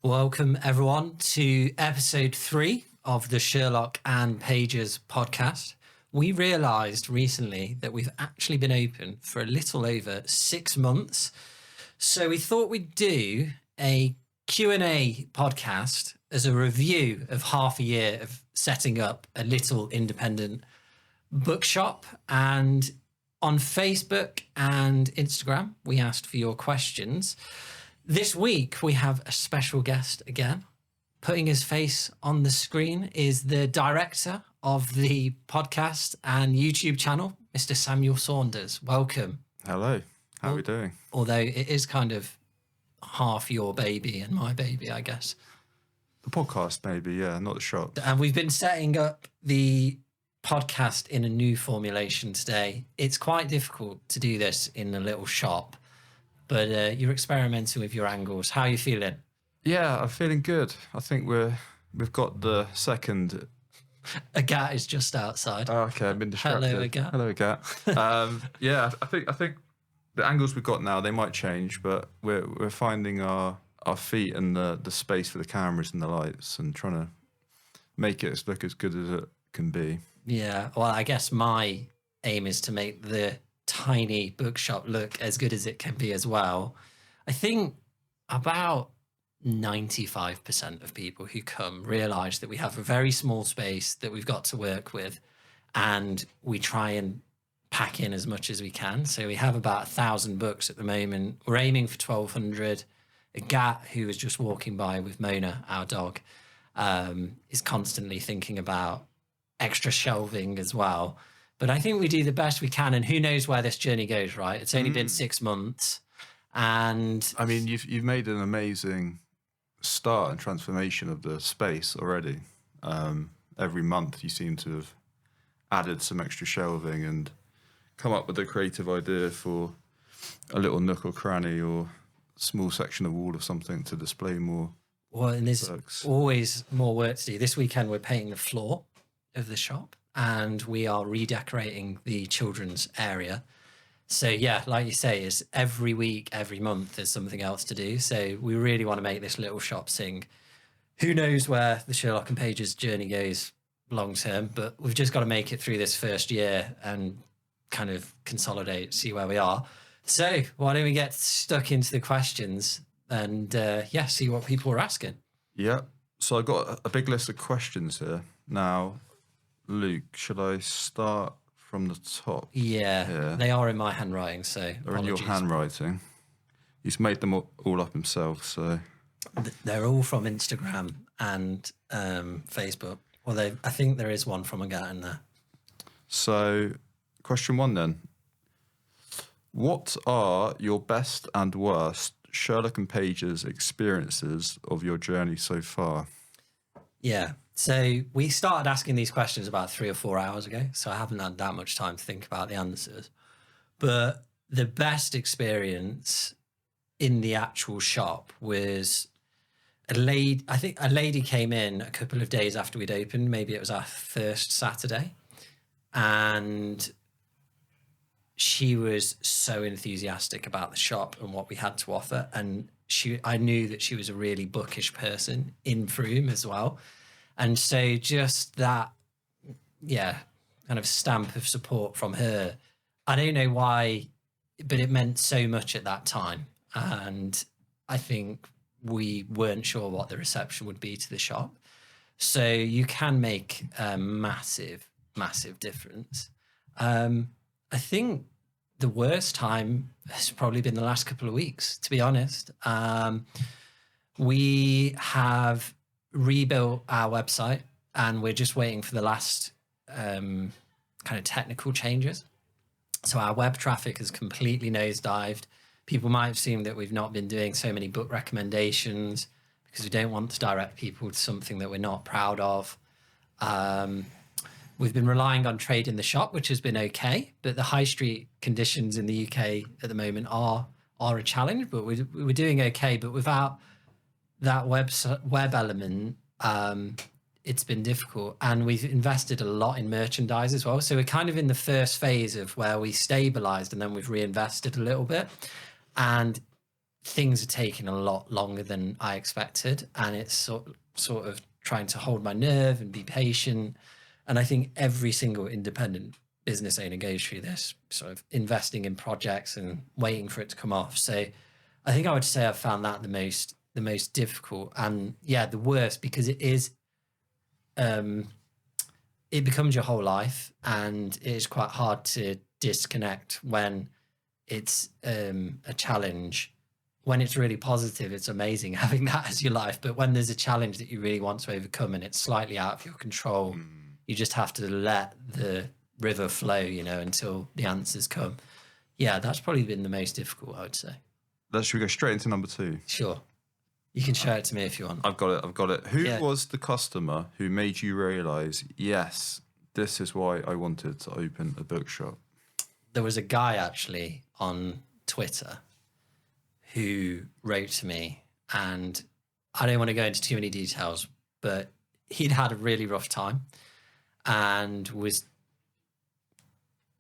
Welcome everyone to episode 3 of the Sherlock and Pages podcast. We realised recently that we've actually been open for a little over 6 months. So we thought we'd do a Q&A podcast as a review of half a year of setting up a little independent bookshop. And on Facebook and Instagram, we asked for your questions. This week, we have a special guest again. Putting his face on the screen is the director of the podcast and YouTube channel, Mr. Samuel Saunders. Welcome. Hello. How are we doing? Although it is kind of half your baby and my baby, I guess. The podcast, maybe, yeah, not the shop. And we've been setting up the podcast in a new formulation today. It's quite difficult to do this in a little shop, but you're experimenting with your angles. How are you feeling? Yeah, I'm feeling good. I think we've got the second. Agat is just outside. Oh, okay, I've been distracted. Hello, Agat. Hello, Agat. Yeah, I think the angles we've got now, they might change, but we're finding our feet and the space for the cameras and the lights and trying to make it look as good as it can be. Yeah, well, I guess my aim is to make the tiny bookshop look as good as it can be as well. I think about 95% of people who come realise that we have a very small space that we've got to work with, and we try and pack in as much as we can. So we have about 1,000 books at the moment. We're aiming for 1,200. Agat, who was just walking by with Mona, our dog, is constantly thinking about extra shelving as well. But I think we do the best we can, and who knows where this journey goes, right? It's only been 6 months, and I mean, you've made an amazing start and transformation of the space already. Every month you seem to have added some extra shelving and come up with a creative idea for a little nook or cranny or small section of wall or something to display more. Well, and there's books. always more work to do. This weekend we're painting the floor of the shop, and we are redecorating the children's area. So yeah, like you say, is every week, every month there's something else to do. So we really want to make this little shop sing. Who knows where the Sherlock and Pages journey goes long term, but we've just got to make it through this first year and kind of consolidate, see where we are. So why don't we get stuck into the questions and see what people are asking. Yeah. So I got a big list of questions here. Now, Luke, should I start from the top? Yeah. They are in my handwriting, so They're in your handwriting. He's made them all up himself, so. They're all from Instagram and Facebook. Although I think there is one from Agat in there. So, question 1 then. What are your best and worst Sherlock and Pages experiences of your journey so far? Yeah. So we started asking these questions about 3 or 4 hours ago, so I haven't had that much time to think about the answers. But the best experience in the actual shop was a lady came in a couple of days after we'd opened. Maybe it was our first Saturday, and she was so enthusiastic about the shop and what we had to offer. And I knew that she was a really bookish person in Frome as well. And so just that, kind of stamp of support from her. I don't know why, but it meant so much at that time. And I think we weren't sure what the reception would be to the shop. So you can make a massive, massive difference. I think the worst time has probably been the last couple of weeks, to be honest. We have rebuilt our website, and we're just waiting for the last kind of technical changes. So our web traffic has completely nosedived. People might assume that we've not been doing so many book recommendations because we don't want to direct people to something that we're not proud of. We've been relying on trade in the shop, which has been okay, but the high street conditions in the UK at the moment are a challenge, but we're doing okay. But without that web element, it's been difficult. And we've invested a lot in merchandise as well. So we're kind of in the first phase of where we stabilized and then we've reinvested a little bit. And things are taking a lot longer than I expected, and it's sort of trying to hold my nerve and be patient. And I think every single independent business owner goes through this, sort of investing in projects and waiting for it to come off. So I think I would say I've found that the most difficult, and the worst, because it is it becomes your whole life, and it's quite hard to disconnect when it's a challenge. When it's really positive, it's amazing having that as your life. But when there's a challenge that you really want to overcome and it's slightly out of your control, you just have to let the river flow, until the answers come. Yeah, that's probably been the most difficult, I would say. Should we go straight into number 2? Sure. You can show it to me if you want. I've got it. Who was the customer who made you realise, yes, this is why I wanted to open a bookshop? There was a guy actually on Twitter who wrote to me, and I don't want to go into too many details, but he'd had a really rough time and was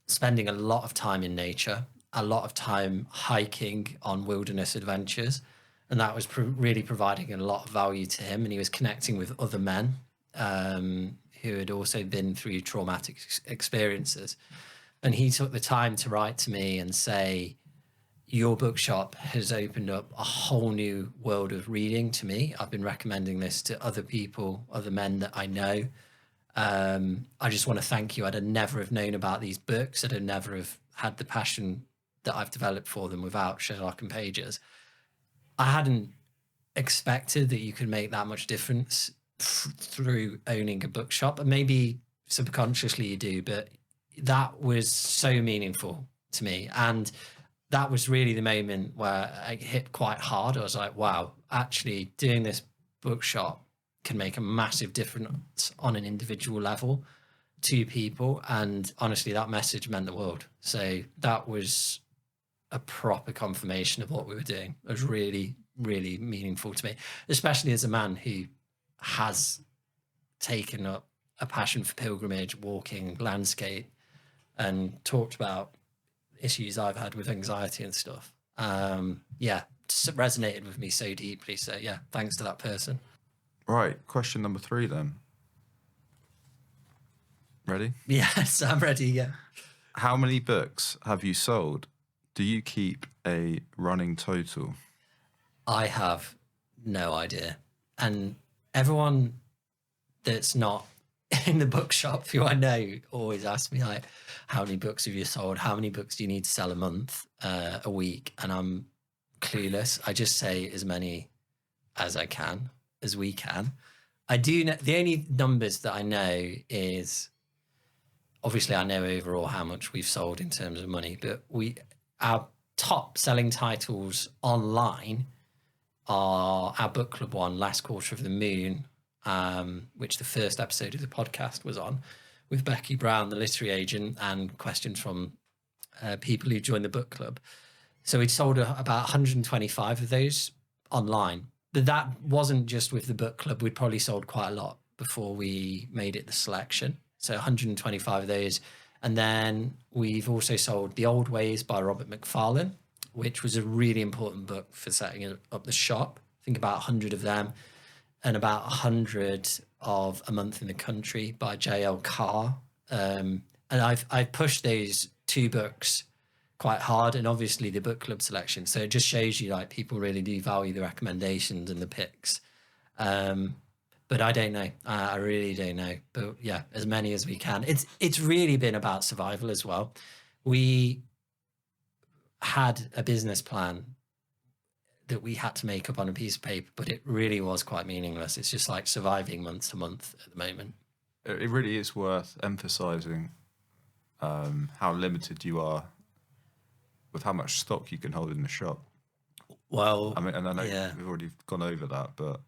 spending a lot of time in nature, a lot of time hiking on wilderness adventures, and that was really providing a lot of value to him. And he was connecting with other men who had also been through traumatic experiences. And he took the time to write to me and say, your bookshop has opened up a whole new world of reading to me. I've been recommending this to other people, other men that I know. I just want to thank you. I'd have never have known about these books. I'd have never have had the passion that I've developed for them without Sherlock Pages. I hadn't expected that you could make that much difference through owning a bookshop. And maybe subconsciously you do, but that was so meaningful to me. And that was really the moment where I hit quite hard. I was like, wow, actually doing this bookshop can make a massive difference on an individual level to people. And honestly, that message meant the world. So that was a proper confirmation of what we were doing. It was really, really meaningful to me, especially as a man who has taken up a passion for pilgrimage, walking, landscape, and talked about issues I've had with anxiety and stuff. Just resonated with me so deeply. So yeah, thanks to that person. Right, question number 3 then. Ready? Yes, I'm ready, yeah. How many books have you sold? Do you keep a running total? I have no idea. And everyone that's not in the bookshop who I know always asks me, like, how many books have you sold? How many books do you need to sell a month, a week? And I'm clueless. I just say as many as I can, as we can. I do know, the only numbers that I know is, obviously I know overall how much we've sold in terms of money, but our top selling titles online are our book club one, Last Quarter of the Moon, which the first episode of the podcast was on, with Becky Brown, the literary agent, and questions from people who joined the book club. So we'd sold about 125 of those online. But that wasn't just with the book club. We'd probably sold quite a lot before we made it the selection. So 125 of those. And then we've also sold The Old Ways by Robert Macfarlane, which was a really important book for setting up the shop. I think about 100 of them, and about 100 of A Month in the Country by J.L. Carr. And I've pushed those 2 books quite hard, and obviously the book club selection. So it just shows you, like, people really do value the recommendations and the picks. But I don't know. I really don't know. But yeah, as many as we can. It's really been about survival as well. We had a business plan that we had to make up on a piece of paper, but it really was quite meaningless. It's just like surviving month to month at the moment. It really is worth emphasising how limited you are with how much stock you can hold in the shop. Well, I mean, and I know we've already gone over that, but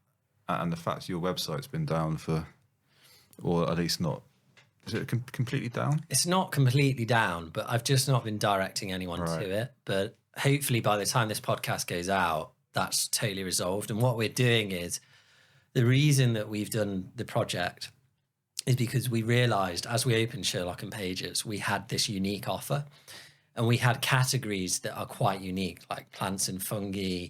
and the fact your website's been down for, or at least not, is it completely down? It's not completely down, but I've just not been directing anyone to it. But hopefully by the time this podcast goes out, that's totally resolved. And what we're doing is, the reason that we've done the project is because we realised as we opened Sherlock Pages, we had this unique offer. And we had categories that are quite unique, like plants and fungi.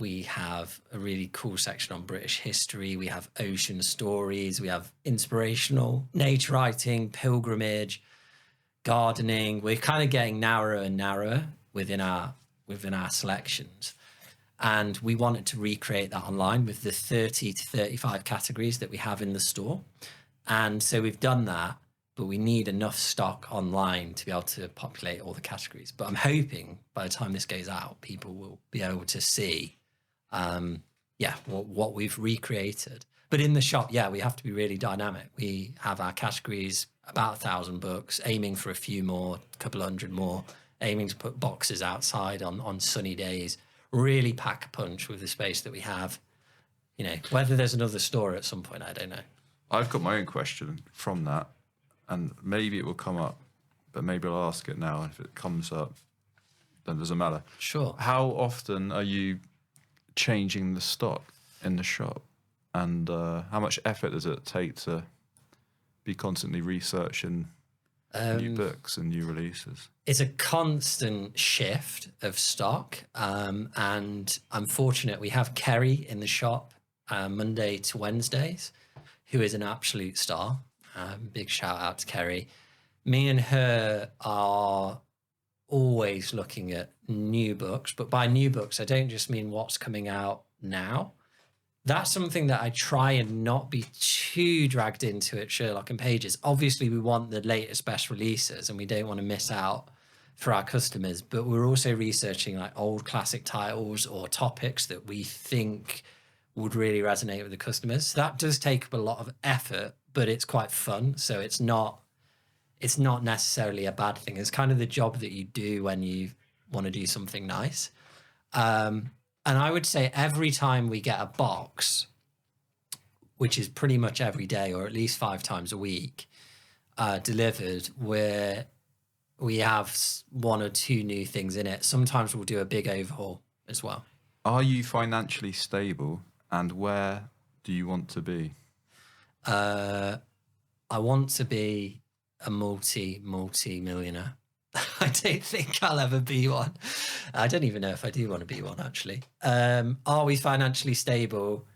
We have a really cool section on British history. We have ocean stories. We have inspirational nature writing, pilgrimage, gardening. We're kind of getting narrower and narrower within our selections. And we wanted to recreate that online with the 30 to 35 categories that we have in the store. And so we've done that, but we need enough stock online to be able to populate all the categories. But I'm hoping by the time this goes out, people will be able to see, what we've recreated. But in the shop, we have to be really dynamic. We have our categories, about 1,000 books, aiming for a few more, a couple hundred more, aiming to put boxes outside on sunny days, really pack a punch with the space that we have. Whether there's another store at some point, I don't know. I've got my own question from that, and maybe it will come up, but maybe I'll ask it now. And if it comes up, then it doesn't matter. Sure. How often are you changing the stock in the shop? And how much effort does it take to be constantly researching new books and new releases? It's a constant shift of stock. And I'm fortunate we have Kerry in the shop Monday to Wednesdays, who is an absolute star. Big shout out to Kerry. Me and her are always looking at new books, but by new books, I don't just mean what's coming out now. That's something that I try and not be too dragged into at Sherlock and Pages. Obviously, we want the latest best releases and we don't want to miss out for our customers, but we're also researching like old classic titles or topics that we think would really resonate with the customers. So that does take up a lot of effort, but it's quite fun. So it's not necessarily a bad thing. It's kind of the job that you do when you want to do something nice. And I would say every time we get a box, which is pretty much every day or at least 5 times a week, delivered, where we have 1 or 2 new things in it. Sometimes we'll do a big overhaul as well. Are you financially stable, and where do you want to be? I want to be a multi-millionaire. I don't think I'll ever be one. I don't even know if I do want to be one, actually. Are we financially stable?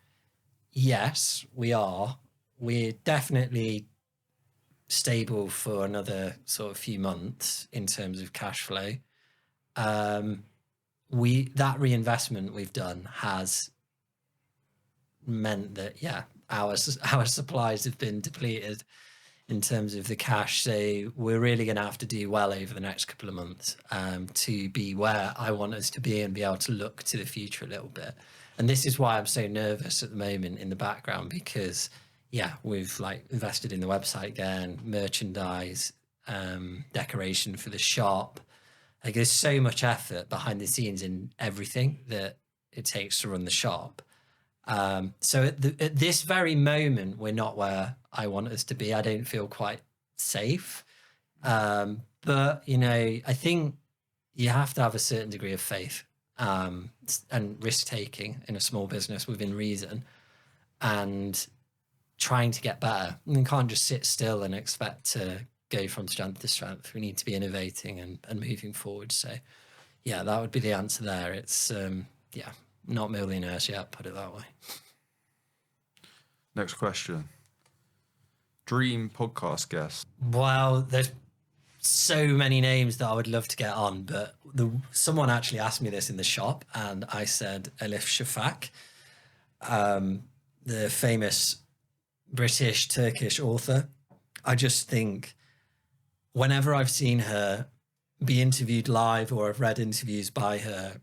Yes, we are. We're definitely stable for another sort of few months in terms of cash flow. That reinvestment we've done has meant that, our supplies have been depleted in terms of the cash. So we're really going to have to do well over the next couple of months to be where I want us to be and be able to look to the future a little bit. And this is why I'm so nervous at the moment in the background, because we've like invested in the website again, merchandise, decoration for the shop. Like there's so much effort behind the scenes in everything that it takes to run the shop. So at this very moment, we're not where I want us to be. I don't feel quite safe. But, I think you have to have a certain degree of faith and risk-taking in a small business within reason and trying to get better. You can't just sit still and expect to go from strength to strength. We need to be innovating and moving forward. So, that would be the answer there. It's, not millionaires yet, put it that way. Next question. Dream podcast guest. Well, there's so many names that I would love to get on, but someone actually asked me this in the shop, and I said Elif Shafak, the famous British Turkish author. I just think whenever I've seen her be interviewed live or I've read interviews by her,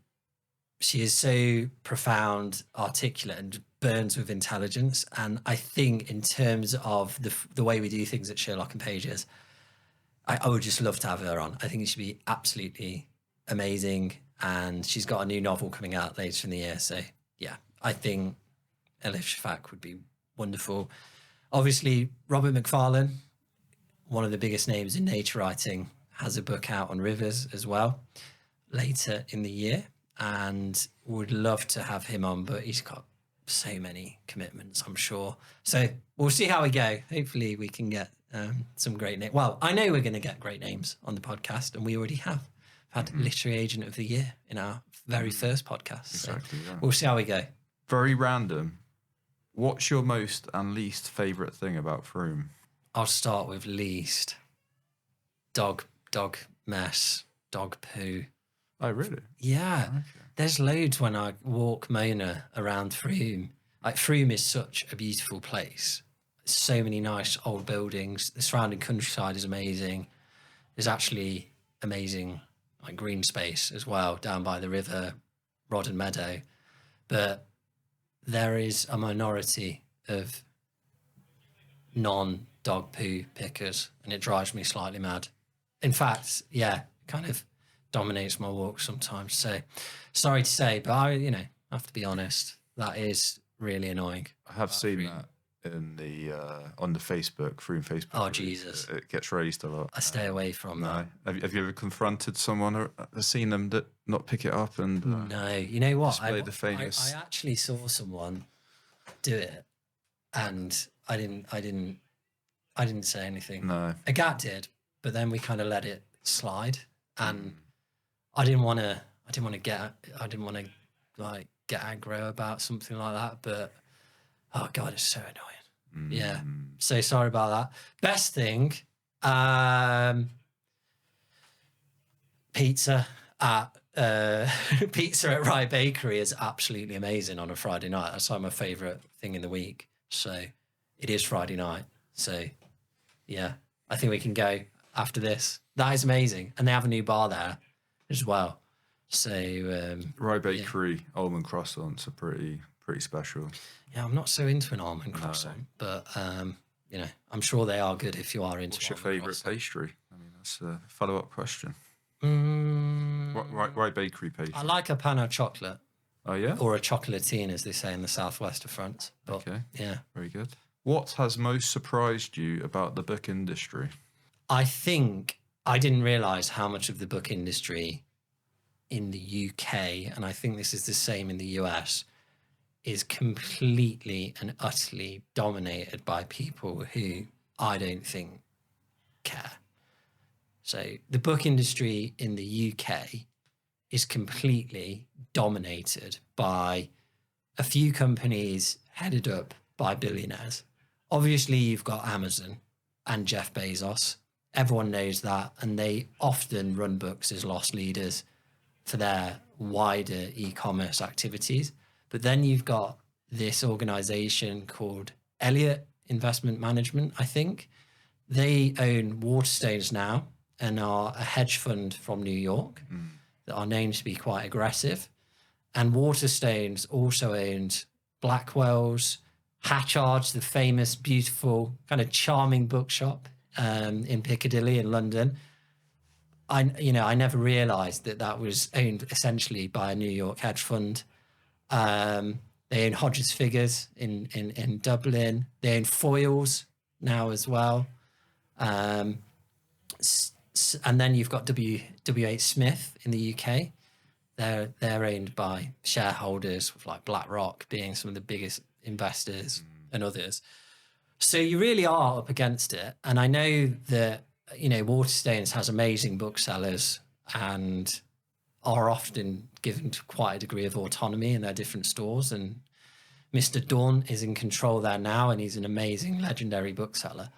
she is so profound, articulate, and burns with intelligence. And I think in terms of the way we do things at Sherlock and Pages, I would just love to have her on. I think it should be absolutely amazing. And she's got a new novel coming out later in the year. So, I think Elif Shafak would be wonderful. Obviously, Robert Macfarlane, one of the biggest names in nature writing, has a book out on rivers as well later in the year. And would love to have him on, but he's got so many commitments, I'm sure. So we'll see how we go. Hopefully we can get some great names. Well, I know we're going to get great names on the podcast, and we already have. We've had Literary Agent of the Year in our very first podcast. Exactly, so yeah. We'll see how we go. Very random. What's your most and least favourite thing about Froome? I'll start with least. Dog mess, dog poo. Oh, really? Yeah. Okay. There's loads when I walk Mona around Froome. Like, Froome is such a beautiful place. So many nice old buildings. The surrounding countryside is amazing. There's actually amazing like green space as well down by the river, Rodden Meadow. But there is a minority of non-dog poo pickers, and it drives me slightly mad. In fact, yeah, kind of dominates my walk sometimes. So sorry to say, but I have to be honest. That is really annoying. I have seen that in the on the Froome Facebook. Oh, group. Jesus. It gets raised a lot. I stay away from that. Have you ever confronted someone or seen them that not pick it up and No, you know what? display the famous? I actually saw someone do it, and I didn't say anything. No. Agat did, but then we kind of let it slide, and I didn't want to get aggro about something like that. But oh god, it's so annoying. Yeah, so sorry about that. Best thing, pizza at pizza at Rye Bakery is absolutely amazing on a Friday night. That's like my favourite thing in the week. So it is Friday night. So yeah, I think we can go after this. That is amazing, and they have a new bar there as well. So Rye Bakery almond croissants are pretty special. Yeah, I'm not so into an almond croissant, but I'm sure they are good if you are into. What's your favourite pastry? I mean, that's a follow-up question. Rye Bakery pastry. I like a pan au chocolate. Oh yeah, or a chocolatine, as they say in the southwest of France. But, okay, yeah, very good. What has most surprised you about the book industry? I think I didn't realise how much of the book industry in the UK, and I think this is the same in the US, is completely and utterly dominated by people who I don't think care. So the book industry in the UK is completely dominated by a few companies headed up by billionaires. Obviously, you've got Amazon and Jeff Bezos. Everyone knows that, and they often run books as loss leaders for their wider e-commerce activities. But then you've got this organization called Elliott Investment Management, I think. They own Waterstones now and are a hedge fund from New York that are known to be quite aggressive. And Waterstones also owned Blackwell's, Hatchard's, the famous, beautiful, kind of charming bookshop in Piccadilly in London. I never realised that was owned essentially by a New York hedge fund. They own Hodges Figures in Dublin. They own Foyles now as well. And then you've got W.H. Smith in the UK. They're owned by shareholders with like BlackRock being some of the biggest investors and others. So you really are up against it. And I know that, Waterstones has amazing booksellers and are often given quite a degree of autonomy in their different stores. And Mr. Dawn is in control there now, and he's an amazing, legendary bookseller.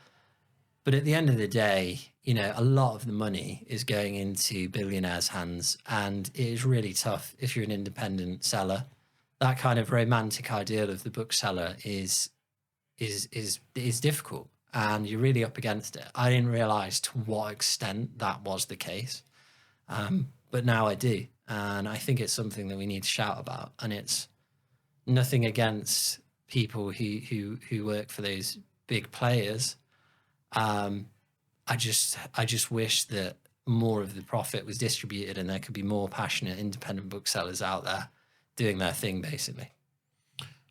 But at the end of the day, a lot of the money is going into billionaires' hands, and it is really tough if you're an independent seller. That kind of romantic ideal of the bookseller is difficult, and you're really up against it. I didn't realise to what extent that was the case, but now I do, and I think it's something that we need to shout about. And it's nothing against people who work for those big players. I just wish that more of the profit was distributed and there could be more passionate independent booksellers out there doing their thing, basically.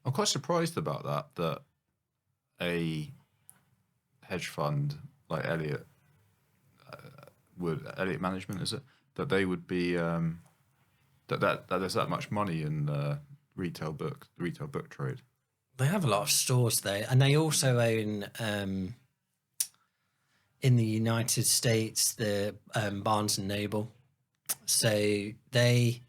I'm quite surprised about that a hedge fund like Elliott Elliott Management, is it? That they would be that there's that much money in the retail book trade. They have a lot of stores though, and they also own in the United States, the Barnes and Noble. So they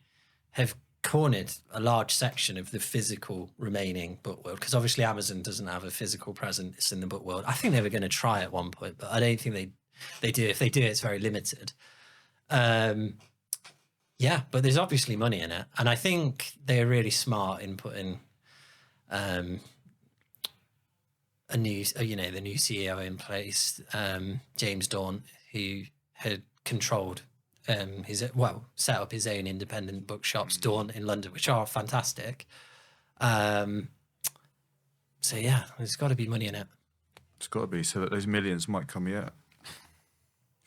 have cornered a large section of the physical remaining book world, because obviously Amazon doesn't have a physical presence in the book world. I think they were going to try at one point, but I don't think they do. If they do, it's very limited. Yeah, but there's obviously money in it, and I think they're really smart in putting the new CEO in place, James Dawn, who had controlled set up his own independent bookshops, Dawn in London, which are fantastic. So yeah, there's got to be money in it. It's got to be, so that those millions might come yet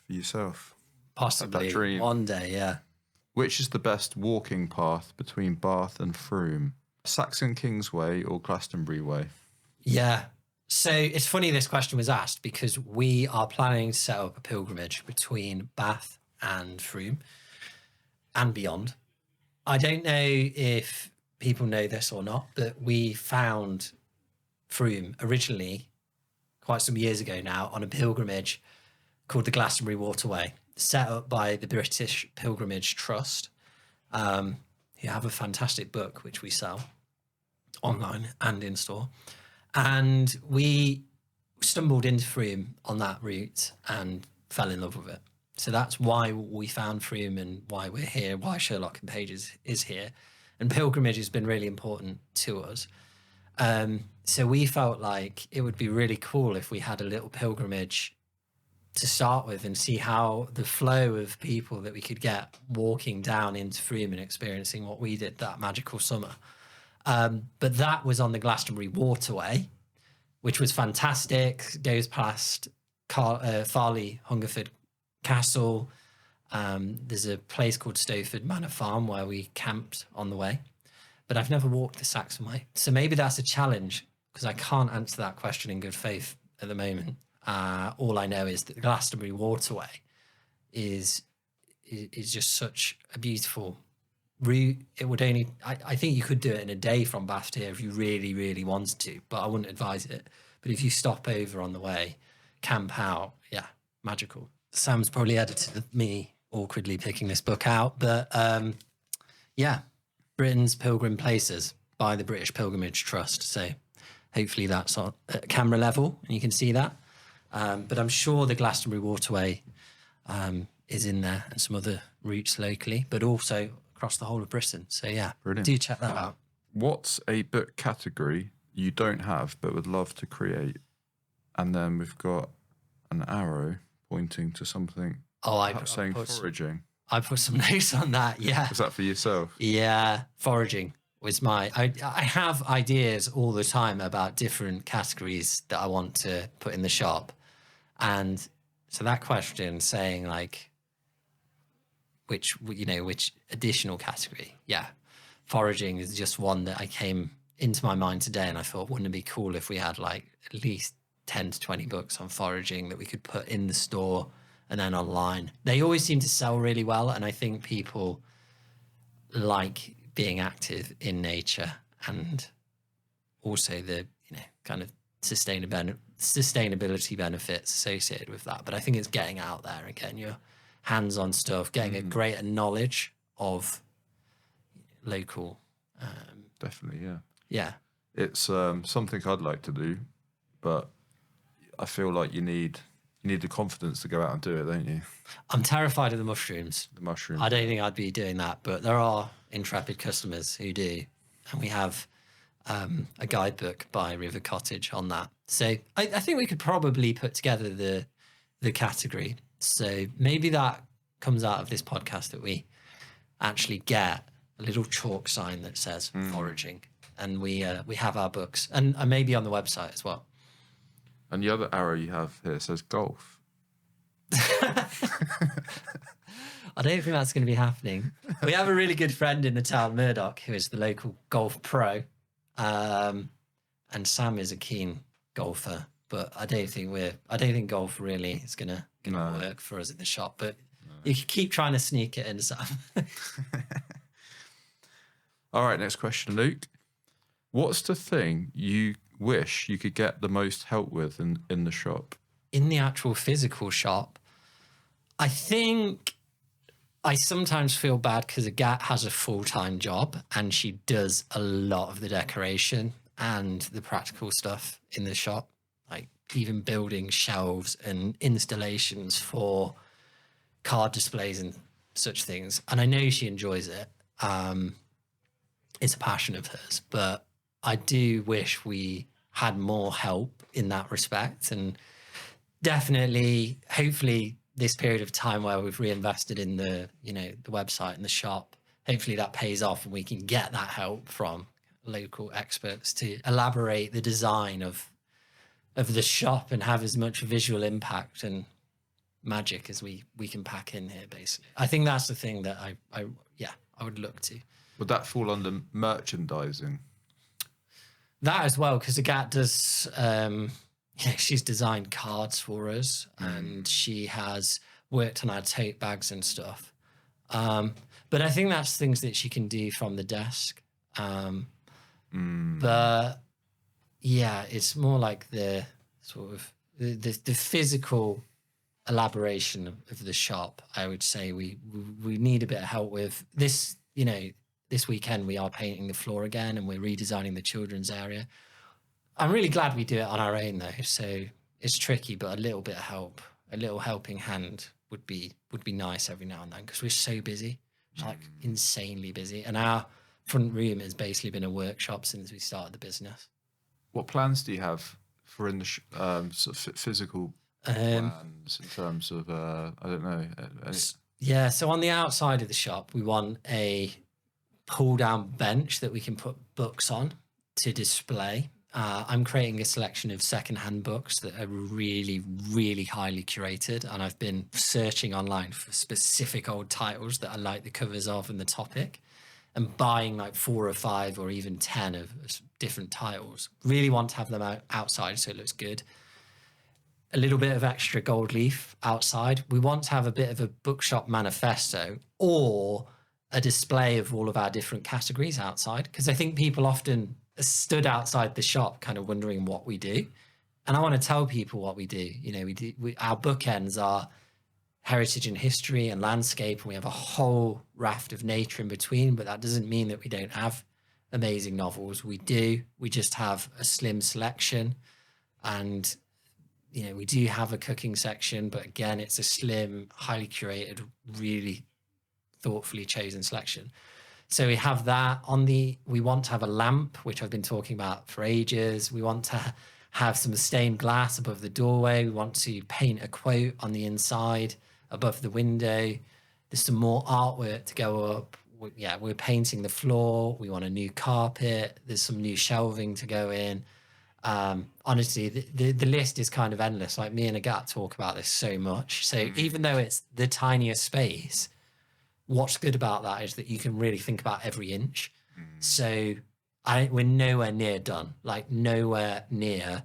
for yourself. Possibly dream. One day, yeah. Which is the best walking path between Bath and Frome? Saxon Kingsway or Glastonbury Way? Yeah. So it's funny this question was asked because we are planning to set up a pilgrimage between Bath and Frome and beyond. I don't know if people know this or not, but we found Frome originally, quite some years ago now, on a pilgrimage called the Glastonbury Waterway, set up by the British Pilgrimage Trust, who have a fantastic book which we sell online and in store. And we stumbled into Frome on that route and fell in love with it. So that's why we found Frome and why we're here, why Sherlock Pages is here. And pilgrimage has been really important to us. So we felt like it would be really cool if we had a little pilgrimage to start with and see how the flow of people that we could get walking down into Frome and experiencing what we did that magical summer. But that was on the Glastonbury Waterway, which was fantastic. Goes past Farley Hungerford Castle. There's a place called Stowford Manor Farm where we camped on the way. But I've never walked the Saxon Way. So maybe that's a challenge, because I can't answer that question in good faith at the moment. All I know is that the Glastonbury Waterway is just such a beautiful route. It would only, I think you could do it in a day from Bath to here if you really, really wanted to, but I wouldn't advise it. But if you stop over on the way, camp out, yeah, magical. Sam's probably edited me awkwardly picking this book out, but yeah, Britain's Pilgrim Places by the British Pilgrimage Trust. So hopefully that's on at camera level and you can see that. But I'm sure the Glastonbury Waterway is in there and some other routes locally, but also across the whole of Britain. So yeah, Brilliant. Do check that out. What's a book category you don't have but would love to create? And then we've got an arrow pointing to something. Saying foraging. I put some notes on that. Yeah. Is that for yourself? Yeah, foraging was I have ideas all the time about different categories that I want to put in the shop, and so that question saying like which additional category? Yeah, foraging is just one that I came into my mind today, and I thought, wouldn't it be cool if we had like at least 10 to 20 books on foraging that we could put in the store and then online. They always seem to sell really well, and I think people like being active in nature and also the kind of sustainability benefits associated with that. But I think it's getting out there and getting your hands on stuff, getting a greater knowledge of local. Definitely, yeah. Yeah. It's something I'd like to do, but I feel like you need the confidence to go out and do it, don't you? I'm terrified of the mushrooms. The mushrooms. I don't think I'd be doing that, but there are intrepid customers who do. And we have a guidebook by River Cottage on that. So I think we could probably put together the category. So maybe that comes out of this podcast, that we actually get a little chalk sign that says foraging, and we have our books, and maybe on the website as well. And the other arrow you have here says golf. I don't think that's going to be happening. We have a really good friend in the town, Murdoch, who is the local golf pro, and Sam is a keen golfer. But I don't think golf really is going to work for us in the shop. But you can keep trying to sneak it in, Sam. All right, next question, Luke. What's the thing you wish you could get the most help with in the shop? in the actual physical shop, I think I sometimes feel bad because Agat has a full-time job and she does a lot of the decoration and the practical stuff in the shop, like even building shelves and installations for card displays and such things. And I know she enjoys it. It's a passion of hers, but I do wish we had more help in that respect. And definitely, hopefully, this period of time where we've reinvested in the website and the shop, hopefully that pays off and we can get that help from local experts to elaborate the design of the shop and have as much visual impact and magic as we can pack in here, basically. I think that's the thing that I would look to. Would that fall under merchandising? That as well, because Agat does, she's designed cards for us and she has worked on our tote bags and stuff. But I think that's things that she can do from the desk. But yeah, it's more like the sort of the physical elaboration of the shop. I would say we need a bit of help with this. This weekend we are painting the floor again and we're redesigning the children's area. I'm really glad we do it on our own though. So it's tricky, but a little bit of help, a little helping hand would be nice every now and then because we're so busy, like insanely busy. And our front room has basically been a workshop since we started the business. What plans do you have for in the sort of physical plans in terms of, I don't know. Yeah, so on the outside of the shop, we want a pull-down bench that we can put books on to display. I'm creating a selection of secondhand books that are really, really highly curated, and I've been searching online for specific old titles that I like the covers of and the topic, and buying like 4 or 5 or even 10 of different titles. Really want to have them outside so it looks good. A little bit of extra gold leaf outside. We want to have a bit of a bookshop manifesto or a display of all of our different categories outside, because I think people often stood outside the shop kind of wondering what we do. And I want to tell people what we do. Our bookends are heritage and history and landscape, and we have a whole raft of nature in between, but that doesn't mean that we don't have amazing novels. We do. We just have a slim selection, and we do have a cooking section, but again, it's a slim, highly curated, really thoughtfully chosen selection. So we have that we want to have a lamp, which I've been talking about for ages. We want to have some stained glass above the doorway. We want to paint a quote on the inside above the window. There's some more artwork to go up. We're painting the floor. We want a new carpet. There's some new shelving to go in. Honestly, the list is kind of endless. Like me and Agat talk about this so much. So even though it's the tiniest space, what's good about that is that you can really think about every inch. So we're nowhere near done, like nowhere near.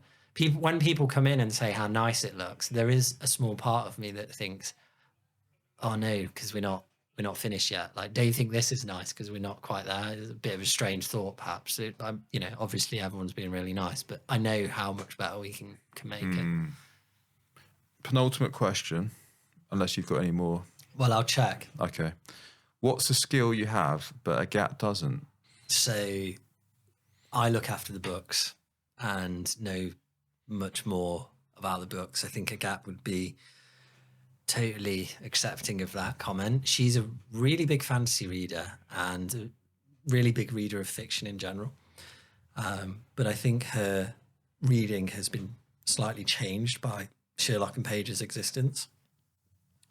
When people come in and say how nice it looks, there is a small part of me that thinks, oh no, because we're not finished yet. Like, do you think this is nice because we're not quite there? It's a bit of a strange thought, perhaps. Obviously everyone's being really nice, but I know how much better we can make it. Penultimate question, unless you've got any more. Well, I'll check. Okay. What's a skill you have, but Agat doesn't? So I look after the books and know much more about the books. I think Agat would be totally accepting of that comment. She's a really big fantasy reader and a really big reader of fiction in general. But I think her reading has been slightly changed by Sherlock Pages' existence.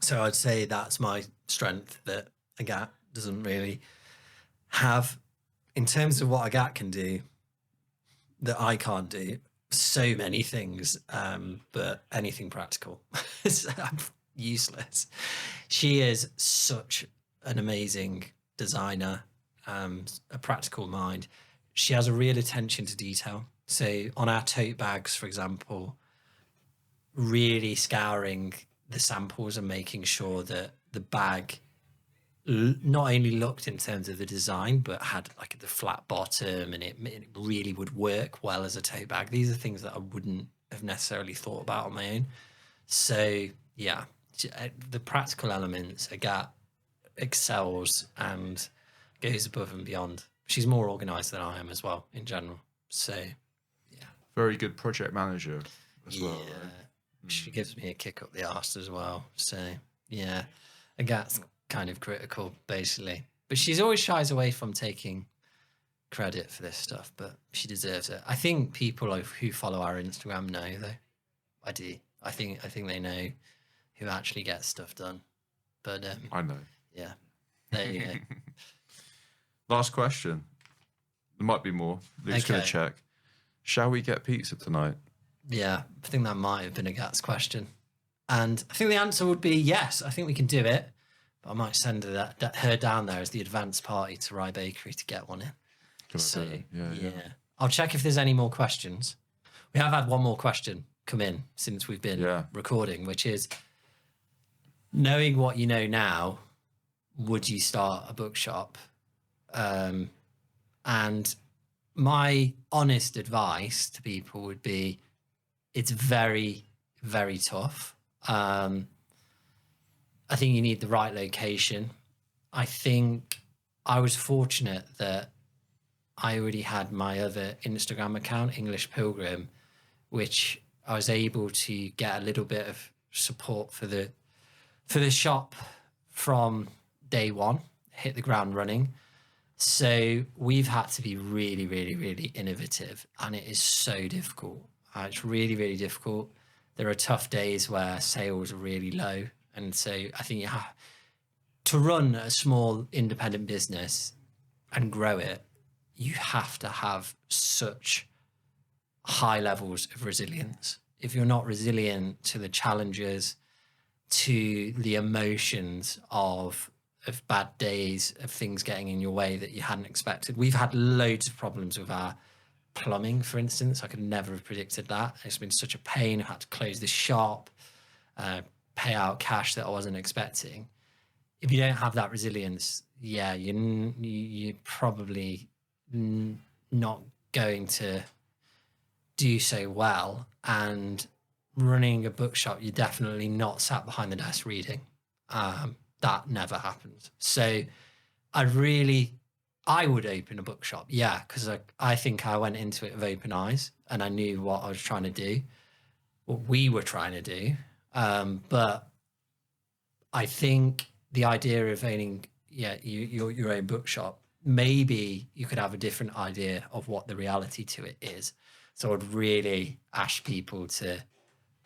So I'd say that's my strength that Agat doesn't really have. In terms of what Agat can do that I can't do, so many things, but anything practical. I'm useless. She is such an amazing designer, a practical mind. She has a real attention to detail. So on our tote bags, for example, really scouring the samples and making sure that the bag not only looked in terms of the design, but had like the flat bottom and it really would work well as a tote bag. These are things that I wouldn't have necessarily thought about on my own. So yeah, the practical elements, Agat excels and goes above and beyond. She's more organised than I am as well in general. So yeah, Very good project manager as well. yeah. Right? She gives me a kick up the arse as well. So yeah, Agat's kind of critical basically, but she's always shies away from taking credit for this stuff, but she deserves it. I think people who follow our Instagram know though. I do. I think they know who actually gets stuff done. But I know. yeah, there you go. Last question. There might be more. Luke's going to Okay. check. Shall we get pizza tonight? Yeah, I think that might have been a Gats question. And I think the answer would be yes. I think we can do it. But I might send her down there as the advance party to Rye Bakery to get one in. So, yeah. I'll check if there's any more questions. We have had one more question come in since we've been recording, which is, knowing what you know now, would you start a bookshop? And my honest advice to people would be, it's very, very tough. I think you need the right location. I think I was fortunate that I already had my other Instagram account, English Pilgrim, which I was able to get a little bit of support for the shop from day one, hit the ground running. So we've had to be really, really, really innovative, and it is so difficult. It's really, really difficult. There are tough days where sales are really low, and so I think you have to run a small independent business and grow it. You have to have such high levels of resilience. If you're not resilient to the challenges, to the emotions of bad days, of things getting in your way that you hadn't expected. We've had loads of problems with our plumbing, for instance. I could never have predicted that. It's been such a pain. I had to close the shop, pay out cash that I wasn't expecting. If you don't have that resilience, yeah, you're probably not going to do so well. And running a bookshop, you're definitely not sat behind the desk reading. That never happens. So I would open a bookshop, yeah, because I think I went into it with open eyes and I knew what I was trying to do, what we were trying to do. But I think the idea of owning, your own bookshop, maybe you could have a different idea of what the reality to it is. So I'd really ask people to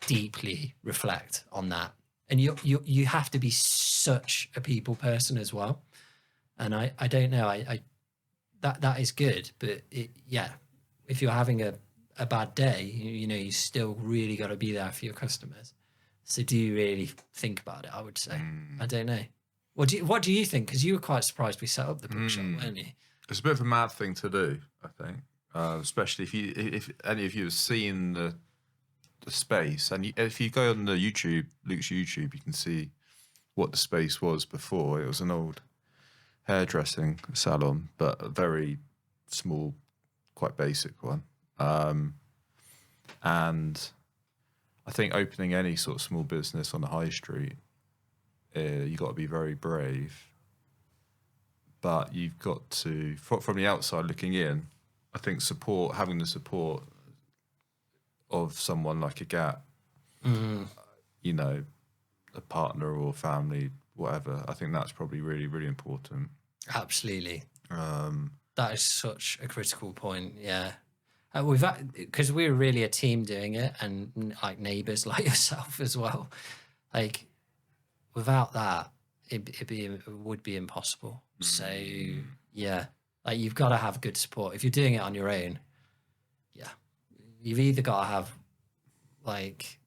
deeply reflect on that. And you have to be such a people person as well. And I don't know, that is good, but if you're having a bad day, you still really got to be there for your customers. So do you really think about it? I would say. I don't know. What do you think? Because you were quite surprised we set up the bookshop, weren't you? It's a bit of a mad thing to do, I think, especially if any of you have seen the space, and if you go on the Luke's YouTube, you can see what the space was before. It was an old hairdressing salon, but a very small, quite basic one. And I think opening any sort of small business on the high street, you got to be very brave. But you've got to, from the outside looking in, I think having the support of someone like a Gat, a partner or family, whatever. I think that's probably really, really important. Absolutely. That is such a critical point. Yeah. Because we were really a team doing it, and like neighbours like yourself as well. Like without that, it would be impossible. So yeah, like you've got to have good support. If you're doing it on your own, yeah, you've either got to have like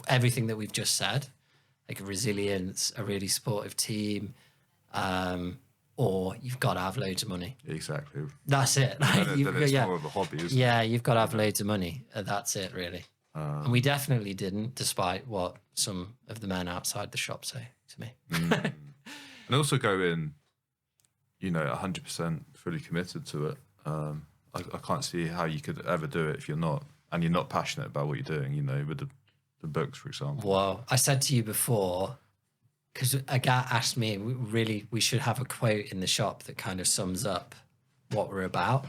everything that we've just said, like a resilience, a really supportive team, or you've got to have loads of money. Exactly. That's it. Then it's more of a hobby, isn't it? Yeah, you've got to have loads of money. That's it, really. And we definitely didn't, despite what some of the men outside the shop say to me. And also go in, 100% fully committed to it. I can't see how you could ever do it if you're not, and you're not passionate about what you're doing, with the books, for example? Well, I said to you before, because Agatha asked me, we should have a quote in the shop that kind of sums up what we're about.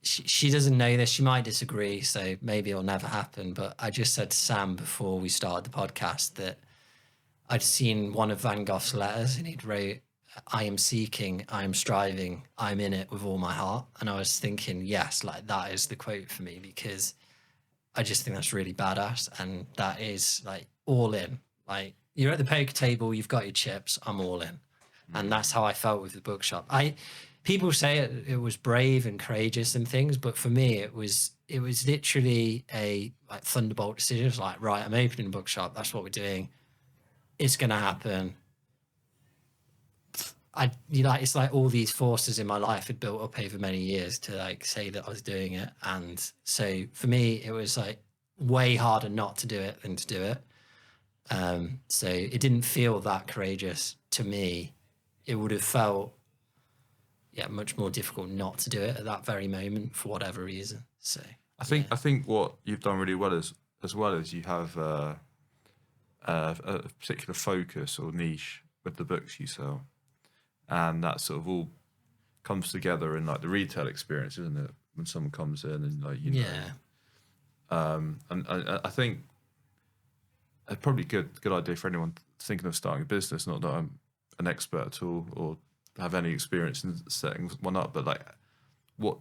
She doesn't know this. She might disagree, so maybe it'll never happen. But I just said to Sam before we started the podcast that I'd seen one of Van Gogh's letters, and he'd wrote, "I am seeking, I am striving, I'm in it with all my heart." And I was thinking, yes, like that is the quote for me, because I just think that's really badass, and that is like all in. Like, you're at the poker table, you've got your chips, I'm all in. And that's how I felt with the bookshop. People say it was brave and courageous and things, but for me it was literally a like thunderbolt decision. It was like, right, I'm opening a bookshop, that's what we're doing. It's gonna happen. It's like all these forces in my life had built up over many years to like say that I was doing it. And so for me, it was like way harder not to do it than to do it. So it didn't feel that courageous to me. It would have felt, much more difficult not to do it at that very moment for whatever reason. So I think what you've done really well as well as you have a particular focus or niche with the books you sell, and that sort of all comes together in like the retail experience, isn't it? When someone comes in and like and I think a probably good idea for anyone thinking of starting a business. Not that I'm an expert at all or have any experience in setting one up, but like, what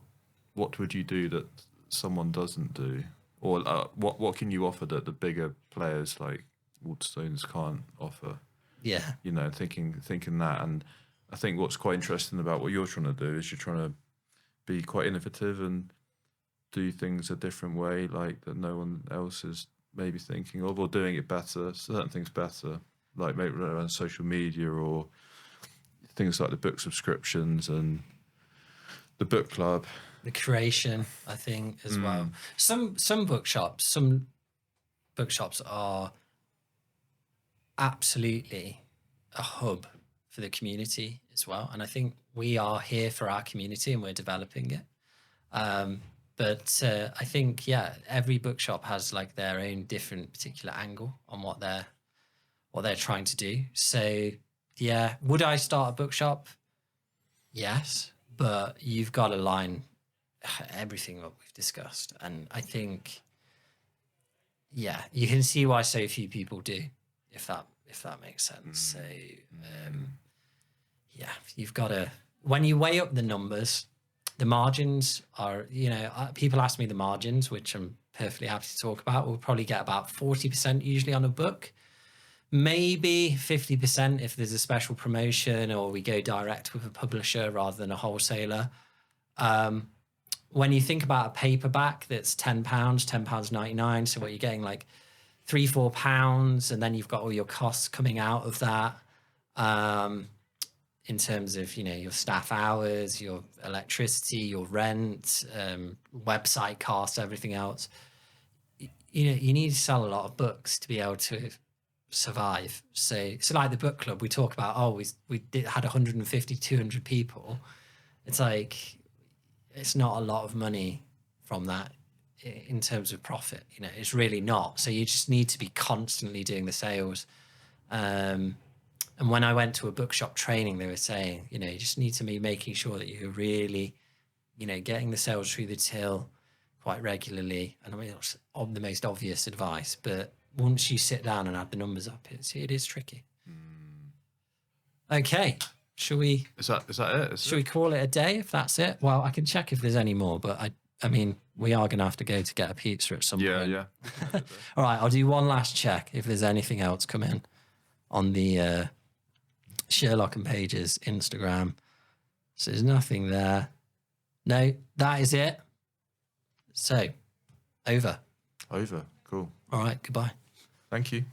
would you do that someone doesn't do, or what can you offer that the bigger players like Waterstones can't offer? Yeah, thinking that. And I think what's quite interesting about what you're trying to do is you're trying to be quite innovative and do things a different way, like that no one else is maybe thinking of, or doing it better, certain things better, like maybe around social media or things like the book subscriptions and the book club. The creation, I think, as well. Some bookshops are absolutely a hub for the community as well. And I think we are here for our community and we're developing it. But I think, every bookshop has like their own different particular angle on what they're trying to do. So would I start a bookshop? Yes, but you've got to line everything that we've discussed. And I think, you can see why so few people do, if that makes sense. So, you've got to, when you weigh up the numbers, the margins are, people ask me the margins, which I'm perfectly happy to talk about. We'll probably get about 40% usually on a book, maybe 50% if there's a special promotion or we go direct with a publisher rather than a wholesaler. When you think about a paperback that's £10.99, so what you're getting like £3-4, and then you've got all your costs coming out of that, in terms of your staff hours, your electricity, your rent, website costs, everything else. You need to sell a lot of books to be able to survive. So like the book club, we talk about, we had 150, 200 people. It's like, it's not a lot of money from that in terms of profit. It's really not. So you just need to be constantly doing the sales. And when I went to a bookshop training, they were saying, you just need to be making sure that you're really, getting the sales through the till quite regularly. And I mean, it's the most obvious advice, but once you sit down and add the numbers up, it is tricky. Okay. Shall we? Is that it? Shall we call it a day if that's it? Well, I can check if there's any more, but I mean, we are going to have to go to get a pizza at some point. Yeah. All right, I'll do one last check if there's anything else come in on the Sherlock and Pages Instagram. So there's nothing there. No, that is it. So, over. Cool. All right, goodbye. Thank you.